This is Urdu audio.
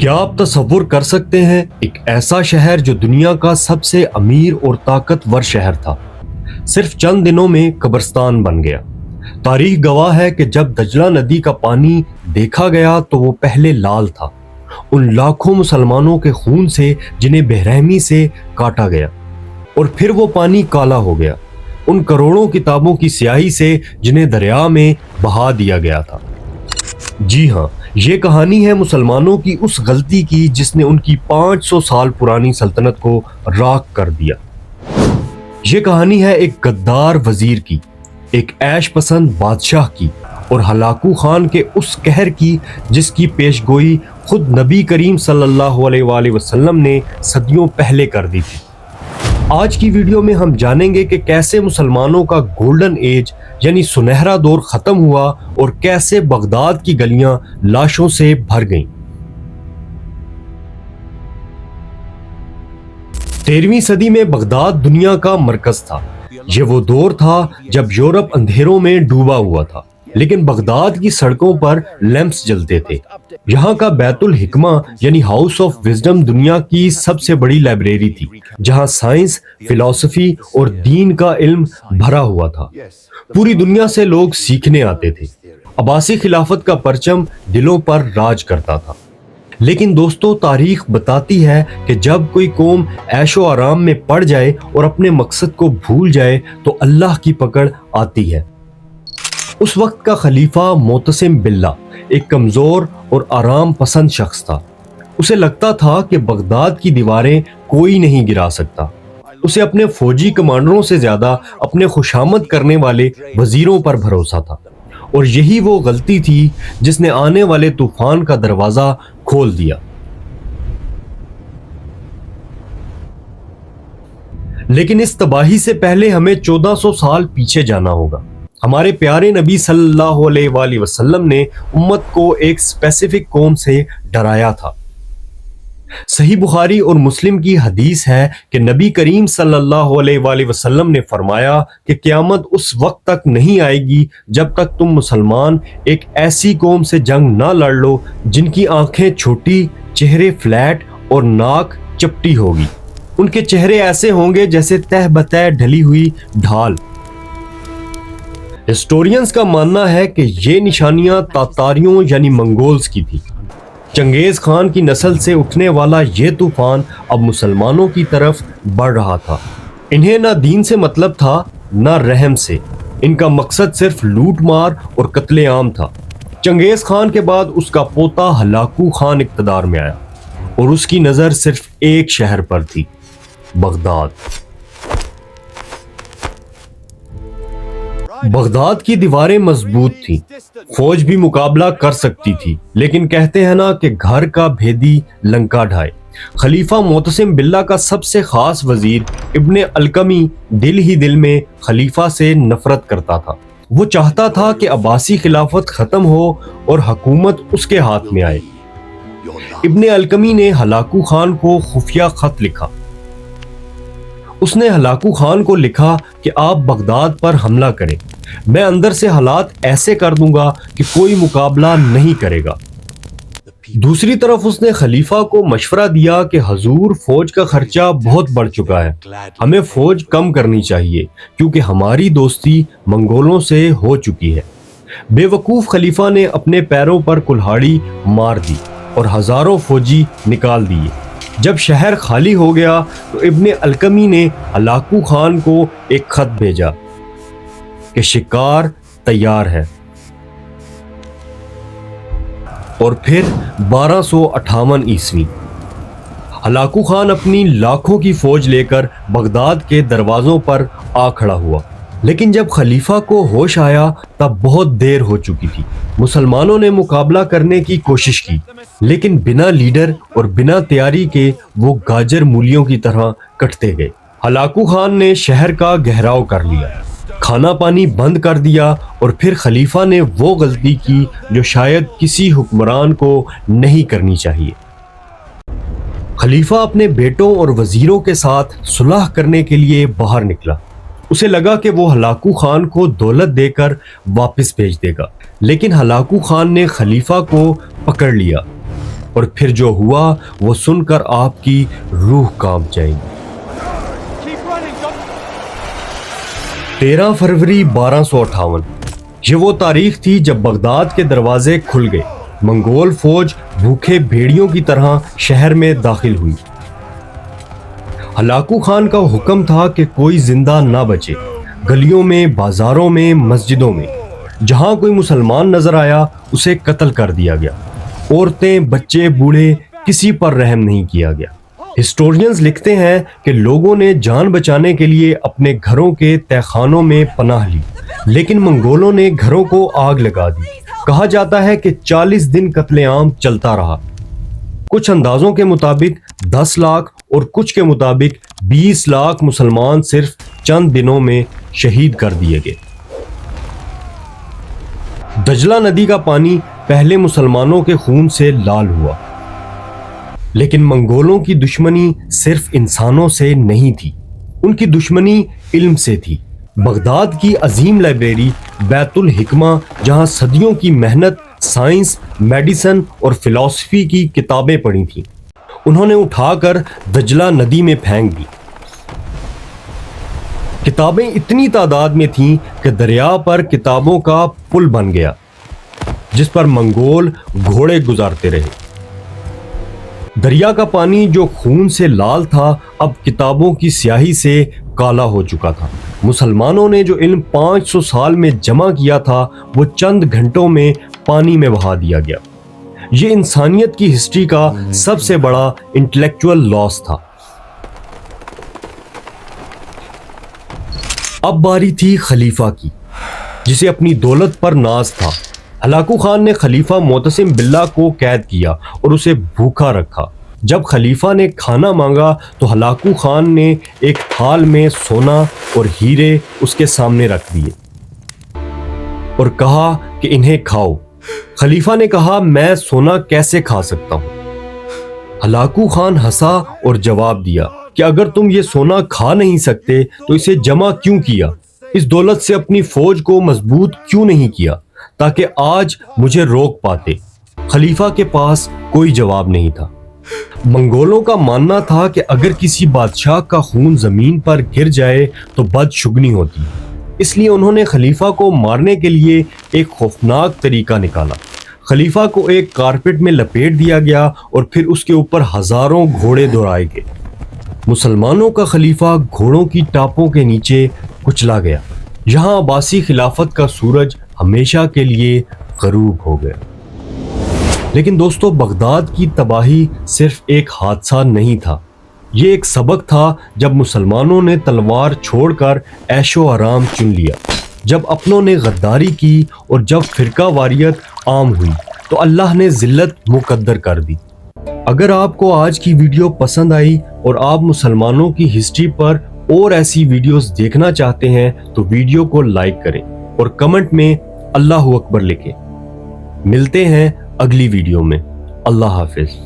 کیا آپ تصور کر سکتے ہیں ایک ایسا شہر جو دنیا کا سب سے امیر اور طاقتور شہر تھا صرف چند دنوں میں قبرستان بن گیا۔ تاریخ گواہ ہے کہ جب دجلہ ندی کا پانی دیکھا گیا تو وہ پہلے لال تھا، ان لاکھوں مسلمانوں کے خون سے جنہیں بے رحمی سے کاٹا گیا، اور پھر وہ پانی کالا ہو گیا ان کروڑوں کتابوں کی سیاہی سے جنہیں دریا میں بہا دیا گیا تھا۔ جی ہاں، یہ کہانی ہے مسلمانوں کی اس غلطی کی جس نے ان کی 500 سال پرانی سلطنت کو راکھ کر دیا۔ یہ کہانی ہے ایک غدار وزیر کی، ایک عیش پسند بادشاہ کی، اور ہلاکو خان کے اس قہر کی جس کی پیش گوئی خود نبی کریم صلی اللہ علیہ وآلہ وسلم نے صدیوں پہلے کر دی تھی۔ آج کی ویڈیو میں ہم جانیں گے کہ کیسے مسلمانوں کا گولڈن ایج یعنی سنہرا دور ختم ہوا اور کیسے بغداد کی گلیاں لاشوں سے بھر گئیں۔ 13ویں صدی میں بغداد دنیا کا مرکز تھا۔ یہ وہ دور تھا جب یورپ اندھیروں میں ڈوبا ہوا تھا، لیکن بغداد کی سڑکوں پر لیمپس جلتے تھے۔ یہاں کا بیت الحکمہ یعنی ہاؤس آف وزڈم دنیا کی سب سے بڑی لائبریری تھی، جہاں سائنس، فلسفی اور دین کا علم بھرا ہوا تھا۔ پوری دنیا سے لوگ سیکھنے آتے تھے۔ عباسی خلافت کا پرچم دلوں پر راج کرتا تھا۔ لیکن دوستو، تاریخ بتاتی ہے کہ جب کوئی قوم عیش و آرام میں پڑ جائے اور اپنے مقصد کو بھول جائے تو اللہ کی پکڑ آتی ہے۔ اس وقت کا خلیفہ معتصم باللہ ایک کمزور اور آرام پسند شخص تھا۔ اسے لگتا تھا کہ بغداد کی دیواریں کوئی نہیں گرا سکتا۔ اسے اپنے فوجی کمانڈروں سے زیادہ اپنے خوشامد کرنے والے وزیروں پر بھروسہ تھا، اور یہی وہ غلطی تھی جس نے آنے والے طوفان کا دروازہ کھول دیا۔ لیکن اس تباہی سے پہلے ہمیں 1400 سال پیچھے جانا ہوگا۔ ہمارے پیارے نبی صلی اللہ علیہ وآلہ وسلم نے امت کو ایک اسپیسیفک قوم سے ڈرایا تھا۔ صحیح بخاری اور مسلم کی حدیث ہے کہ نبی کریم صلی اللہ علیہ وآلہ وسلم نے فرمایا کہ قیامت اس وقت تک نہیں آئے گی جب تک تم مسلمان ایک ایسی قوم سے جنگ نہ لڑ لو جن کی آنکھیں چھوٹی، چہرے فلیٹ اور ناک چپٹی ہوگی۔ ان کے چہرے ایسے ہوں گے جیسے تہ بتہ ڈھلی ہوئی ڈھال۔ ہسٹورینز کا ماننا ہے کہ یہ نشانیاں تاتاریوں یعنی منگولز کی تھی۔ چنگیز خان کی نسل سے اٹھنے والا یہ طوفان اب مسلمانوں کی طرف بڑھ رہا تھا۔ انہیں نہ دین سے مطلب تھا نہ رحم سے، ان کا مقصد صرف لوٹ مار اور قتل عام تھا۔ چنگیز خان کے بعد اس کا پوتا ہلاکو خان اقتدار میں آیا، اور اس کی نظر صرف ایک شہر پر تھی، بغداد۔ بغداد کی دیواریں مضبوط تھیں، فوج بھی مقابلہ کر سکتی تھی، لیکن کہتے ہیں نا کہ گھر کا بھیدی لنکا ڈھائے۔ خلیفہ معتصم باللہ کا سب سے خاص وزیر ابن القمی دل ہی دل میں خلیفہ سے نفرت کرتا تھا۔ وہ چاہتا تھا کہ عباسی خلافت ختم ہو اور حکومت اس کے ہاتھ میں آئے۔ ابن القمی نے ہلاکو خان کو خفیہ خط لکھا۔ اس نے ہلاکو خان کو لکھا کہ آپ بغداد پر حملہ کریں، میں اندر سے حالات ایسے کر دوں گا کہ کوئی مقابلہ نہیں کرے گا۔ دوسری طرف اس نے خلیفہ کو مشورہ دیا کہ حضور، فوج کا خرچہ بہت بڑھ چکا ہے، ہمیں فوج کم کرنی چاہیے کیونکہ ہماری دوستی منگولوں سے ہو چکی ہے۔ بے وقوف خلیفہ نے اپنے پیروں پر کلہاڑی مار دی اور ہزاروں فوجی نکال دیے۔ جب شہر خالی ہو گیا تو ابن القمی نے ہلاکو خان کو ایک خط بھیجا کہ شکار تیار ہے، اور پھر 1258 عیسوی ہلاکو خان اپنی لاکھوں کی فوج لے کر بغداد کے دروازوں پر آ کھڑا ہوا۔ لیکن جب خلیفہ کو ہوش آیا تب بہت دیر ہو چکی تھی۔ مسلمانوں نے مقابلہ کرنے کی کوشش کی، لیکن بنا لیڈر اور بنا تیاری کے وہ گاجر مولیوں کی طرح کٹتے گئے۔ ہلاکو خان نے شہر کا گھیراؤ کر لیا، کھانا پانی بند کر دیا، اور پھر خلیفہ نے وہ غلطی کی جو شاید کسی حکمران کو نہیں کرنی چاہیے۔ خلیفہ اپنے بیٹوں اور وزیروں کے ساتھ صلح کرنے کے لیے باہر نکلا۔ اسے لگا کہ وہ ہلاکو خان کو دولت دے کر واپس بھیج دے گا، لیکن ہلاکو خان نے خلیفہ کو پکڑ لیا اور پھر جو ہوا وہ سن کر آپ کی روح کانپ جائے گی۔ 13 فروری 1258 یہ وہ تاریخ تھی جب بغداد کے دروازے کھل گئے۔ منگول فوج بھوکے بھیڑیوں کی طرح شہر میں داخل ہوئی۔ ہلاکو خان کا حکم تھا کہ کوئی زندہ نہ بچے۔ گلیوں میں، بازاروں میں، مسجدوں میں جہاں کوئی مسلمان نظر آیا اسے قتل کر دیا گیا۔ عورتیں، بچے، بوڑھے، کسی پر رحم نہیں کیا گیا۔ ہسٹورینز لکھتے ہیں کہ لوگوں نے جان بچانے کے لیے اپنے گھروں کے تہخانوں میں پناہ لی، لیکن منگولوں نے گھروں کو آگ لگا دی۔ کہا جاتا ہے کہ 40 دن قتل عام چلتا رہا۔ کچھ اندازوں کے مطابق 10 لاکھ اور کچھ کے مطابق 20 لاکھ مسلمان صرف چند دنوں میں شہید کر دیے گئے۔ دجلہ ندی کا پانی پہلے مسلمانوں کے خون سے لال ہوا، لیکن منگولوں کی دشمنی صرف انسانوں سے نہیں تھی، ان کی دشمنی علم سے تھی۔ بغداد کی عظیم لائبریری بیت الحکمہ، جہاں صدیوں کی محنت، سائنس، میڈیسن اور فلسفی کی کتابیں پڑھی تھیں، انہوں نے اٹھا کر دجلہ ندی میں پھینک دی۔ کتابیں اتنی تعداد میں تھیں کہ دریا پر کتابوں کا پل بن گیا جس پر منگول گھوڑے گزارتے رہے۔ دریا کا پانی جو خون سے لال تھا اب کتابوں کی سیاہی سے کالا ہو چکا تھا۔ مسلمانوں نے جو علم 500 سال میں جمع کیا تھا وہ چند گھنٹوں میں پانی میں بہا دیا گیا۔ یہ انسانیت کی ہسٹری کا سب سے بڑا انٹلیکچوئل لاس تھا۔ اب باری تھی خلیفہ کی، جسے اپنی دولت پر ناز تھا۔ ہلاکو خان نے خلیفہ معتصم باللہ کو قید کیا اور اسے بھوکا رکھا۔ جب خلیفہ نے کھانا مانگا تو ہلاکو خان نے ایک تھال میں سونا اور ہیرے اس کے سامنے رکھ دیے اور کہا کہ انہیں کھاؤ۔ خلیفہ نے کہا میں سونا کیسے کھا سکتا ہوں؟ ہلاکو خان ہنسا اور جواب دیا کہ اگر تم یہ سونا کھا نہیں سکتے تو اسے جمع کیوں کیا؟ اس دولت سے اپنی فوج کو مضبوط کیوں نہیں کیا تاکہ آج مجھے روک پاتے؟ خلیفہ کے پاس کوئی جواب نہیں تھا۔ منگولوں کا ماننا تھا کہ اگر کسی بادشاہ کا خون زمین پر گر جائے تو بدشگنی ہوتی، اس لیے انہوں نے خلیفہ کو مارنے کے لیے ایک خوفناک طریقہ نکالا۔ خلیفہ کو ایک کارپیٹ میں لپیٹ دیا گیا اور پھر اس کے اوپر ہزاروں گھوڑے دوڑائے گئے۔ مسلمانوں کا خلیفہ گھوڑوں کی ٹاپوں کے نیچے کچلا گیا۔ یہاں عباسی خلافت کا سورج ہمیشہ کے لیے غروب ہو گیا۔ لیکن دوستو، بغداد کی تباہی صرف ایک حادثہ نہیں تھا، یہ ایک سبق تھا۔ جب مسلمانوں نے تلوار چھوڑ کر عیش و آرام چن لیا، جب اپنوں نے غداری کی اور جب فرقہ واریت عام ہوئی تو اللہ نے ذلت مقدر کر دی۔ اگر آپ کو آج کی ویڈیو پسند آئی اور آپ مسلمانوں کی ہسٹری پر اور ایسی ویڈیوز دیکھنا چاہتے ہیں تو ویڈیو کو لائک کریں اور کمنٹ میں اللہ اکبر لکھیں۔ ملتے ہیں اگلی ویڈیو میں۔ اللہ حافظ۔